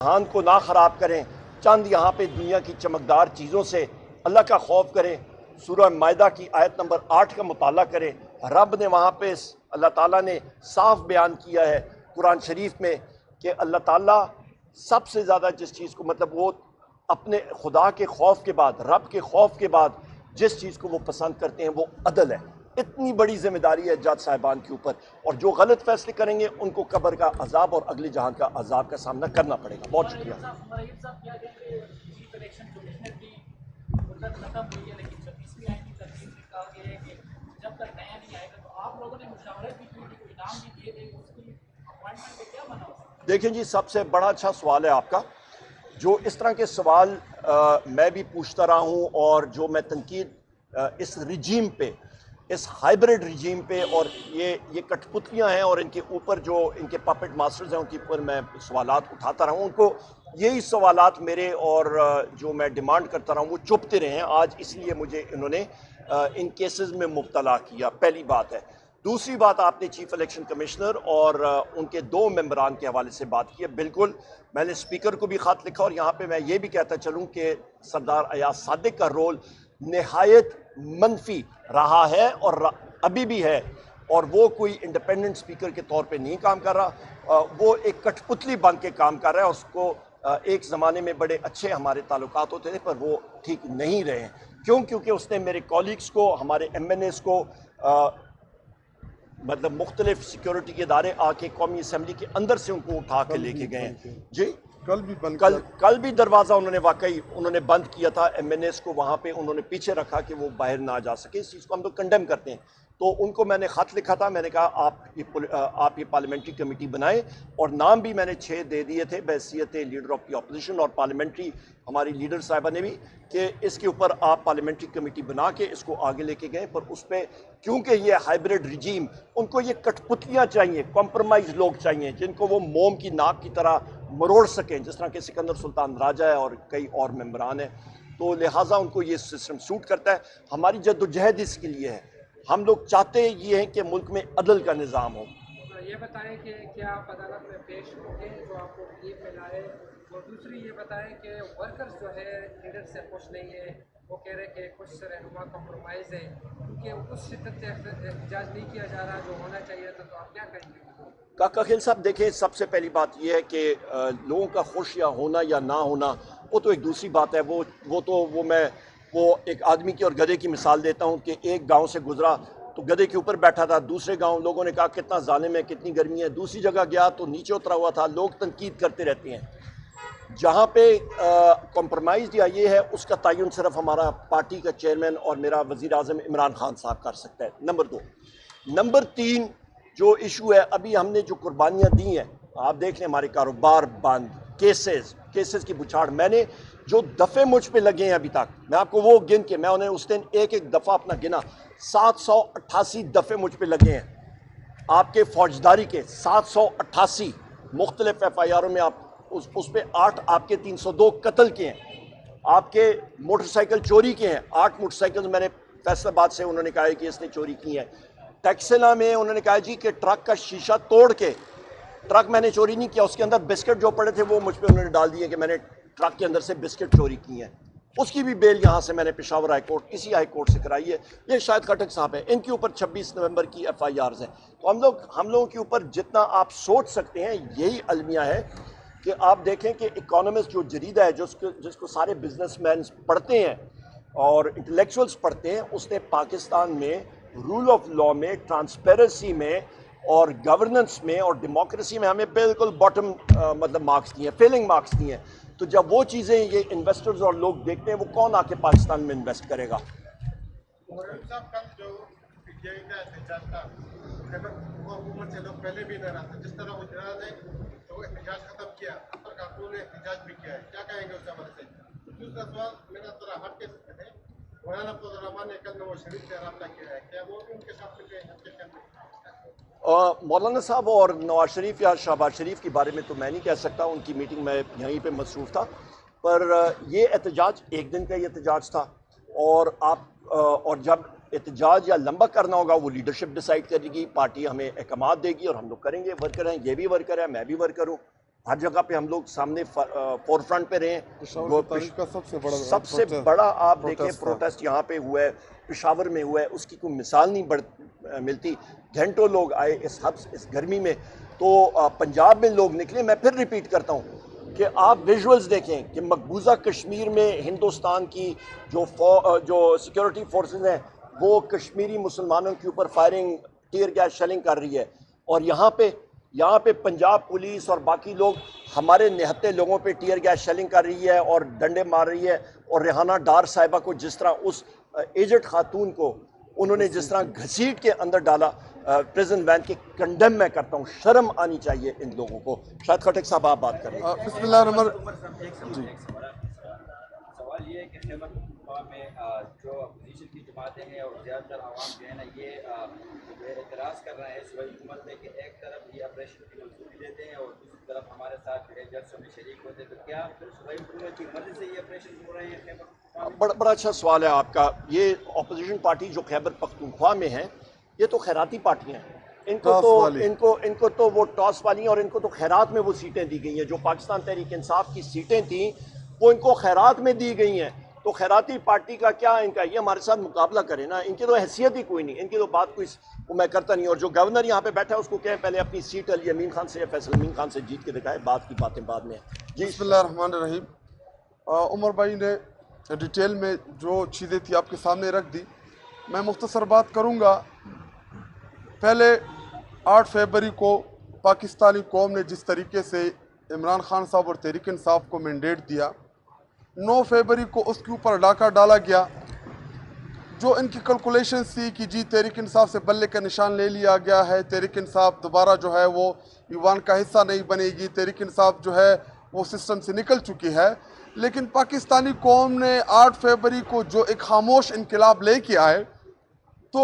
जहान को ना ख़राब करें, चंद यहाँ पे दुनिया की चमकदार चीज़ों से अल्लाह का खौफ करें। सूरह माइदा की आयत नंबर 8 का मुताला करें। रब ने वहाँ पे अल्लाह ताला ने साफ बयान किया है कुरान शरीफ में कि अल्लाह ताला सबसे ज़्यादा जिस चीज़ को मतलब वो अपने खुदा के खौफ के बाद, रब के खौफ के बाद जिस चीज़ को वो पसंद करते हैं वो अदल है। इतनी बड़ी जिम्मेदारी है जज साहिबान के ऊपर, और जो गलत फैसले करेंगे उनको कब्र का अजाब और अगले जहां का अजाब का सामना करना पड़ेगा। बहुत शुक्रिया। देखिए जी, सबसे बड़ा अच्छा सवाल है आपका। जो इस तरह के सवाल मैं भी पूछता रहा हूँ, और जो मैं तनकीद इस रिजीम पे, इस हाइब्रिड रिजीम पे, और ये कठपुतलियाँ हैं और इनके ऊपर जो इनके पपेट मास्टर्स हैं उनके ऊपर मैं सवालात उठाता रहा हूँ, उनको यही सवालात मेरे और जो मैं डिमांड करता रहा हूँ वो चुपते रहे हैं। आज इसलिए मुझे इन्होंने इन केसेस में मुब्तला किया, पहली बात है। दूसरी बात, आपने चीफ इलेक्शन कमिश्नर और उनके 2 मेंबरान के हवाले से बात की है। बिल्कुल, मैंने स्पीकर को भी ख़त लिखा, और यहाँ पे मैं ये भी कहता चलूँ कि सरदार अयाज सादिक का रोल नहायत मनफी रहा है और अभी भी है, और वो कोई इंडिपेंडेंट स्पीकर के तौर पे नहीं काम कर रहा। वो एक कठपुतली बन के काम कर रहा है। उसको एक ज़माने में बड़े अच्छे हमारे ताल्लुकात होते थे, पर वो ठीक नहीं रहे हैं। क्यों? क्योंकि उसने मेरे कॉलीग्स को, हमारे MNAs को मतलब मुख्तलिफ सिक्योरिटी के इदारे आके कौमी असम्बली के अंदर से उनको उठा के लेके गए हैं जी। कल भी दरवाज़ा उन्होंने बंद किया था। MNAs को वहाँ पे उन्होंने पीछे रखा कि वो बाहर ना जा सके। इस चीज़ को हम लोग कंडेम करते हैं। तो उनको मैंने ख़त लिखा था, मैंने कहा आप ये पार्लियामेंट्री कमेटी बनाएं, और नाम भी मैंने 6 दे दिए थे बहैसियत लीडर ऑफ द अपोजिशन, और पार्लियामेंट्री हमारी लीडर साहिबा ने भी, कि इसके ऊपर आप पार्लियामेंट्री कमेटी बना के इसको आगे लेके गए। पर उस पर क्योंकि ये हाइब्रिड रिजीम, उनको ये कठपुतलियाँ चाहिए, कॉम्प्रोमाइज़ लोग चाहिए जिनको वो मोम की नाक की तरह मरोड़ सकें, जिस तरह के सिकंदर सुल्तान राजा है और कई और मेंबरान हैं। तो लिहाजा उनको ये सिस्टम सूट करता है। हमारी जद्दोजहद इसके लिए है। हम लोग चाहते ये हैं कि मुल्क में अदल का निज़ाम हो। ये बताएं कि क्या आप अदालत में पेश होंगे जो आपको रिलीफ में लाए, और दूसरी ये बताएं कि वर्कर्स जो है लीडर से खुश नहीं है, वो कह रहे कि कुछ रहनुमा कॉम्प्रोमाइज़ है, क्योंकि उस शिद्दत से एहतजाज नहीं किया जा रहा जो होना चाहिए था। तो आप क्या कहेंगे? काका खिल साहब, देखें, सबसे पहली बात यह है कि लोगों का खुश या होना या ना होना वो तो एक दूसरी बात है। वो एक आदमी की और गधे की मिसाल देता हूँ कि एक गांव से गुजरा तो गधे के ऊपर बैठा था, दूसरे गांव लोगों ने कहा कितना जालिम है, कितनी गर्मी है। दूसरी जगह गया तो नीचे उतरा हुआ था। लोग तनकीद करते रहते हैं। जहाँ पे कॉम्प्रोमाइज़ या ये है, उसका तयन सिर्फ हमारा पार्टी का चेयरमैन और मेरा वज़ीर आज़म इमरान खान साहब कर सकता है, नंबर 2। नंबर 3, जो इशू है, अभी हमने जो कुर्बानियाँ दी हैं, आप देख लें, हमारे कारोबार बंद, केसेस की बुछाड़। मैंने जो दफ़े मुझ पे लगे हैं अभी तक, मैं आपको वो गिन के, मैं उन्हें उस दिन एक दफ़ा अपना गिना, 788 दफ़े मुझ पे लगे हैं आपके फौजदारी के। 788 मुख्तलिफ FIR में आप उस पे 8 आपके 302 कत्ल के हैं, आपके मोटरसाइकिल चोरी के हैं। 8 मोटरसाइकिल मैंने फैसलाबाद से, उन्होंने कहा है कि इसने चोरी की है। टैक्सिला में उन्होंने कहा जी कि ट्रक का शीशा तोड़ के, ट्रक मैंने चोरी नहीं किया, उसके अंदर बिस्किट जो पड़े थे वो मुझ पे उन्होंने डाल दिए कि मैंने ट्रक के अंदर से बिस्किट चोरी की हैं। उसकी भी बेल यहाँ से मैंने पेशावर हाई कोर्ट, इसी हाई कोर्ट से कराई है। ये शायद खटक साहब है, इनके ऊपर 26 नवंबर की FIRs हैं। तो हम लोगों के ऊपर जितना आप सोच सकते हैं, यही अलमिया है कि आप देखें कि इकोनॉमिस्ट जो जरीदा है, जिसको सारे बिजनेसमैन पढ़ते हैं और इंटेलेक्चुअल्स पढ़ते हैं, उसने पाकिस्तान में रूल ऑफ लॉ में, ट्रांसपेरेंसी में और गवर्नेंस में और डेमोक्रेसी में हमें बिल्कुल बॉटम मतलब मार्क्स दिए हैं, फेलिंग मार्क्स दिए हैं। तो जब वो चीज़ें ये इन्वेस्टर्स और लोग देखते हैं, वो कौन आके पाकिस्तान में इन्वेस्ट करेगा? पहले भी जिस तरह गुजरात है तो एहतजाज खत्म किया, कानून ने एहतजाज भी किया है, क्या कहेंगे उस हवाले से? दूसरा सवाल मेरा थोड़ा हट के है, मौलाना अब्दुल रहमान ने कल नवाज शरीफ से रब्ता किया है, क्या वो भी उनके साथ मौलाना साहब और नवाज शरीफ या शहबाज शरीफ के बारे में तो मैं नहीं कह सकता, उनकी मीटिंग में यहीं पे मसरूफ़ था। पर ये एहतजाज एक दिन का ही एहतजाज था, और जब एहतजाज या लंबा करना होगा वो लीडरशिप डिसाइड करेगी, पार्टी हमें अहकामात देगी और हम लोग करेंगे। वर्कर हैं, ये भी वर्कर है, मैं भी वर्कर हूँ। ہر جگہ پہ ہم لوگ سامنے فور فرنٹ پہ رہے ہیں. پشاور کی تاریخ کا سب سے بڑا آپ دیکھیں پروٹیسٹ یہاں پہ ہوا ہے, پشاور میں ہوا ہے, اس کی کوئی مثال نہیں ملتی. گھنٹوں لوگ آئے اس گرمی میں. تو پنجاب میں لوگ نکلے. میں پھر ریپیٹ کرتا ہوں کہ آپ ویژولز دیکھیں کہ مقبوضہ کشمیر میں ہندوستان کی جو سیکیورٹی فورسز ہیں وہ کشمیری مسلمانوں کے اوپر فائرنگ, ٹیئر گیس شیلنگ کر رہی ہے, اور یہاں پہ پنجاب پولیس اور باقی لوگ ہمارے نہتے لوگوں پہ ٹیئر گیس شیلنگ کر رہی ہے اور ڈنڈے مار رہی ہے. اور ریحانہ ڈار صاحبہ کو جس طرح اس ایجڈ خاتون کو انہوں نے جس طرح گھسیٹ کے اندر ڈالا پریزن وین کے, کنڈیم میں کرتا ہوں. شرم آنی چاہیے ان لوگوں کو. شاید خٹک صاحب آپ بات کریں. بسم اللہ الرحمن الرحیم. سوال یہ ہے کہ خیبر پختونخوا میں جو اپوزیشن کی جماعتیں ہیں اور زیادہ تر عوام جو ہے نا یہ اعتراض کر رہے ہیں صوبائی حکومت میں کہ ایک طرف یہ آپریشن کی منظوری دیتے ہیں اور دوسری طرف ہمارے ساتھ جو ہے جلسوں میں شریک ہوتے ہیں. تو کیا صوبائی حکومت کی مرضی سے یہ آپریشن ہو رہے ہیں خیبر پختونخوا میں؟ بڑا اچھا سوال ہے آپ کا. یہ اپوزیشن پارٹی جو خیبر پختونخوا میں ہیں یہ تو خیراتی پارٹیاں ہیں. ان کو تو وہ ٹاس والی ہیں, اور ان کو تو خیرات میں وہ سیٹیں دی گئی ہیں. جو پاکستان تحریک انصاف کی سیٹیں تھیں وہ ان کو خیرات میں دی گئی ہیں. تو خیراتی پارٹی کا کیا ان کا یہ ہمارے ساتھ مقابلہ کرے نا. ان کی تو حیثیت ہی کوئی نہیں, ان کی تو بات کوئی وہ میں کرتا نہیں. اور جو گورنر یہاں پہ بیٹھا ہے اس کو کہیں پہلے اپنی سیٹ علی امین خان سے یا فیصل امین خان سے جیت کے دکھائے, بات کی باتیں بعد میں. جی بسم اللہ الرحمن الرحیم. عمر بھائی نے ڈیٹیل میں جو چیزیں تھی آپ کے سامنے رکھ دی. میں مختصر بات کروں گا. پہلے 8 فروری کو پاکستانی قوم نے جس طریقے سے عمران خان صاحب اور تحریک انصاف کو مینڈیٹ دیا, 9 فروری کو اس کے اوپر ڈاکہ ڈالا گیا. جو ان کی کیلکولیشنز تھی کہ جی تحریک انصاف سے بلے کا نشان لے لیا گیا ہے, تحریک انصاف دوبارہ جو ہے وہ ایوان کا حصہ نہیں بنے گی, تحریک انصاف جو ہے وہ سسٹم سے نکل چکی ہے. لیکن پاکستانی قوم نے 8 فروری کو جو ایک خاموش انقلاب لے کے آئے, تو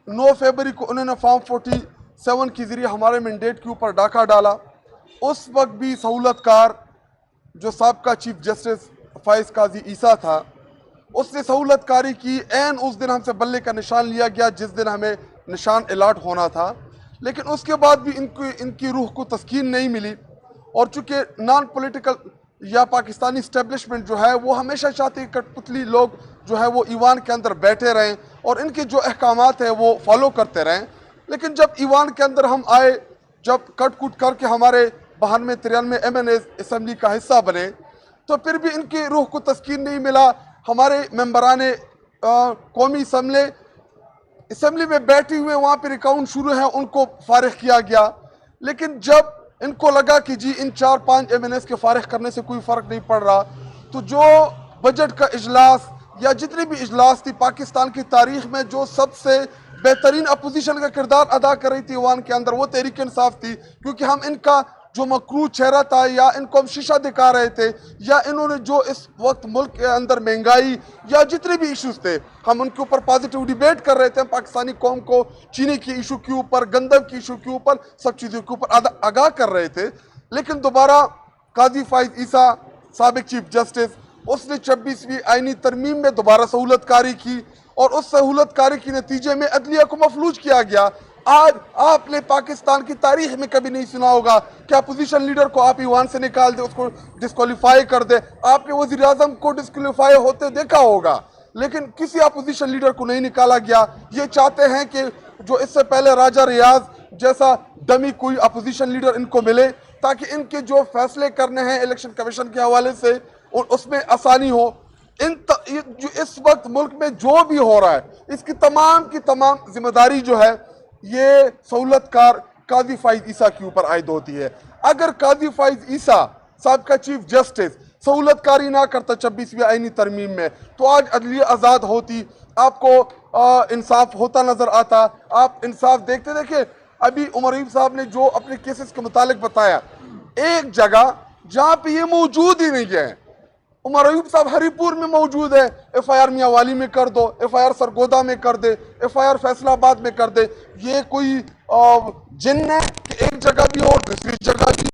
9 فروری کو انہوں نے فارم 47 کے ذریعے ہمارے مینڈیٹ کے اوپر ڈاکہ ڈالا. اس وقت بھی سہولت کار جو سابقہ چیف جسٹس فائز قاضی عیسیٰ تھا, اس نے سہولت کاری کی. عین اس دن ہم سے بلے کا نشان لیا گیا جس دن ہمیں نشان الاٹ ہونا تھا. لیکن اس کے بعد بھی ان کی روح کو تسکین نہیں ملی. اور چونکہ نان پولیٹیکل یا پاکستانی اسٹیبلشمنٹ جو ہے وہ ہمیشہ چاہتے ہیں کٹ پتلی لوگ جو ہے وہ ایوان کے اندر بیٹھے رہیں اور ان کے جو احکامات ہیں وہ فالو کرتے رہیں. لیکن جب ایوان کے اندر ہم آئے, جب کٹ کٹ کر کے ہمارے 92-93 MNAs اسمبلی کا حصہ بنے, تو پھر بھی ان کی روح کو تسکین نہیں ملا. ہمارے ممبران قومی اسمبلی میں بیٹھے ہوئے وہاں پہ ریکاؤنٹ شروع ہے, ان کو فارغ کیا گیا. لیکن جب ان کو لگا کہ جی ان 4-5 MNAs کے فارغ کرنے سے کوئی فرق نہیں پڑ رہا, تو جو بجٹ کا اجلاس یا جتنی بھی اجلاس تھی پاکستان کی تاریخ میں جو سب سے بہترین اپوزیشن کا کردار ادا کر رہی تھی ایوان کے اندر, وہ تحریک انصاف تھی. کیونکہ ہم ان کا جو مکروہ چہرہ تھا, یا ان کو ہم شیشہ دکھا رہے تھے, یا انہوں نے جو اس وقت ملک کے اندر مہنگائی یا جتنے بھی ایشوز تھے ہم ان کے اوپر پازیٹیو ڈیبیٹ کر رہے تھے. پاکستانی قوم کو چینی کی ایشو کے اوپر, گندم کی ایشو کے اوپر, سب چیزوں کے اوپر آگاہ کر رہے تھے. لیکن دوبارہ قاضی فائز عیسیٰ سابق چیف جسٹس, اس نے 26ویں آئینی ترمیم میں دوبارہ سہولت کاری کی, اور اس سہولت کاری کے نتیجے میں عدلیہ کو مفلوج کیا گیا. آج آپ نے پاکستان کی تاریخ میں کبھی نہیں سنا ہوگا کہ اپوزیشن لیڈر کو آپ ایوان سے نکال دیں, اس کو ڈسکوالیفائی کر دیں. آپ نے وزیر اعظم کو ڈسکوالیفائی ہوتے دیکھا ہوگا, لیکن کسی اپوزیشن لیڈر کو نہیں نکالا گیا. یہ چاہتے ہیں کہ جو اس سے پہلے راجہ ریاض جیسا ڈمی کوئی اپوزیشن لیڈر ان کو ملے, تاکہ ان کے جو فیصلے کرنے ہیں الیکشن کمیشن کے حوالے سے اس میں آسانی ہو. جو اس وقت ملک میں جو بھی ہو رہا ہے اس کی تمام ذمہ داری جو ہے یہ سہولت کار قاضی فائز عیسیٰ کے اوپر عائد ہوتی ہے. اگر قاضی فائز عیسیٰ صاحب کا چیف جسٹس سہولت کاری نہ کرتا 26ویں آئینی ترمیم میں, تو آج عدلیہ آزاد ہوتی, آپ کو انصاف ہوتا نظر آتا. آپ انصاف دیکھیں. ابھی عمر ایوب صاحب نے جو اپنے کیسز کے متعلق بتایا, ایک جگہ جہاں پہ یہ موجود ہی نہیں ہے, عمر ایوب صاحب ہری پور میں موجود ہے, FIR میاں والی میں کر دو, FIR سرگودا میں کر دے, FIR فیصل آباد میں کر دے. یہ کوئی جن ہے کہ ایک جگہ بھی ہو دوسری جگہ بھی